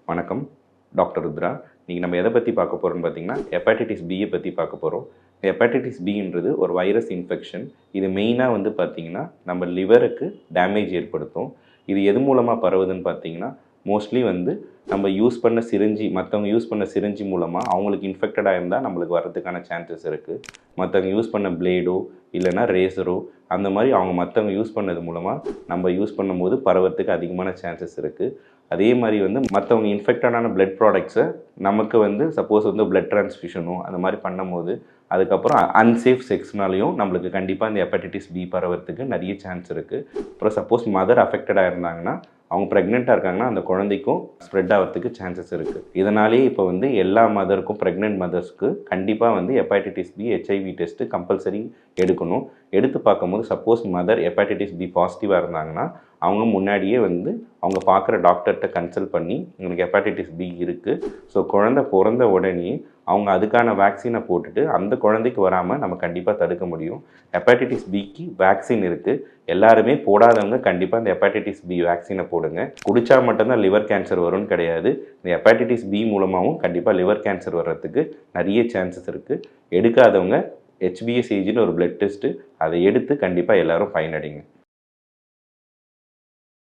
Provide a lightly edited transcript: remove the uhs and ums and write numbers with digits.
வணக்கம். டாக்டர் ருத்ரா. இன்னைக்கு நம்ம எதை பற்றி பார்க்க போகிறோம்னு பார்த்தீங்கன்னா, ஹெப்பாட்டிட்டிஸ் பியை பற்றி பார்க்க போகிறோம். ஹெப்பாட்டிட்டிஸ் பின்றது ஒரு வைரஸ் இன்ஃபெக்ஷன். இது மெயினாக வந்து பார்த்தீங்கன்னா, நம்ம லிவருக்கு டேமேஜ் ஏற்படுத்தும். இது எது மூலமாக பரவுதுன்னு பார்த்தீங்கன்னா, மோஸ்ட்லி வந்து நம்ம யூஸ் பண்ண சிரிஞ்சி மற்றவங்க யூஸ் பண்ண சிரிஞ்சி மூலமாக அவங்களுக்கு இன்ஃபெக்டடாக இருந்தால் நம்மளுக்கு வரதுக்கான சான்சஸ் இருக்குது. மற்றவங்க யூஸ் பண்ண பிளேடோ இல்லைனா ரேசரோ அந்த மாதிரி அவங்க மற்றவங்க யூஸ் பண்ணது மூலமாக நம்ம யூஸ் பண்ணும்போது பரவறதுக்கு அதிகமான சான்சஸ் இருக்குது. அதே மாதிரி வந்து மற்றவங்க இன்ஃபெக்டடான பிளட் ப்ராடக்ட்ஸை நமக்கு வந்து சப்போஸ் வந்து பிளட் ட்ரான்ஸ்ஃபியூஷனோ அந்த மாதிரி பண்ணும்போது அதுக்கப்புறம் அன்சேஃப் செக்ஸ்னாலையும் நம்மளுக்கு கண்டிப்பாக இந்த ஹெப்பாட்டிட்டிஸ் பி பரவறதுக்கு நிறைய சான்ஸ் இருக்குது. அப்புறம் சப்போஸ் மதர் அஃபெக்டடாக இருந்தாங்கன்னா அவங்க ப்ரெக்னெண்ட்டாக இருக்காங்கன்னா அந்த குழந்தைக்கும் ஸ்ப்ரெட் ஆகிறதுக்கு சான்சஸ் இருக்குது. இதனாலேயே இப்போ வந்து எல்லா மதருக்கும் ப்ரெக்னென்ட் மதர்ஸ்க்கு கண்டிப்பாக வந்து hepatitis B HIV test compulsory எடுக்கணும். எடுத்து பார்க்கும்போது சப்போஸ் மதர் ஹெப்பாட்டிட்டிஸ் பி பாசிட்டிவாக இருந்தாங்கன்னா அவங்க முன்னாடியே வந்து அவங்க பார்க்குற டாக்டர்கிட்ட கன்சல்ட் பண்ணி உங்களுக்கு ஹெப்பாட்டிட்டிஸ் பி இருக்குது, ஸோ குழந்தை பிறந்த உடனே அவங்க அதுக்கான வேக்சினை போட்டுட்டு அந்த குழந்தைக்கு வராமல் நம்ம கண்டிப்பாக தடுக்க முடியும். ஹெப்பாட்டிட்டிஸ் பிக்கு வேக்சின் இருக்குது. எல்லாருமே போடாதவங்க கண்டிப்பாக இந்த ஹெப்பாட்டிட்டிஸ் பி வேக்சினை போடுங்க. குடித்தா மட்டும்தான் லிவர் கேன்சர் வரும்னு கிடையாது. இந்த ஹெப்பாட்டிட்டிஸ் பி மூலமாகவும் கண்டிப்பாக லிவர் கேன்சர் வர்றதுக்கு நிறைய சான்சஸ் இருக்குது. எடுக்காதவங்க HbS ஏஜின்னு ஒரு பிளட் டெஸ்ட்டு அதை எடுத்து கண்டிப்பாக எல்லோரும் பயனடைங்க.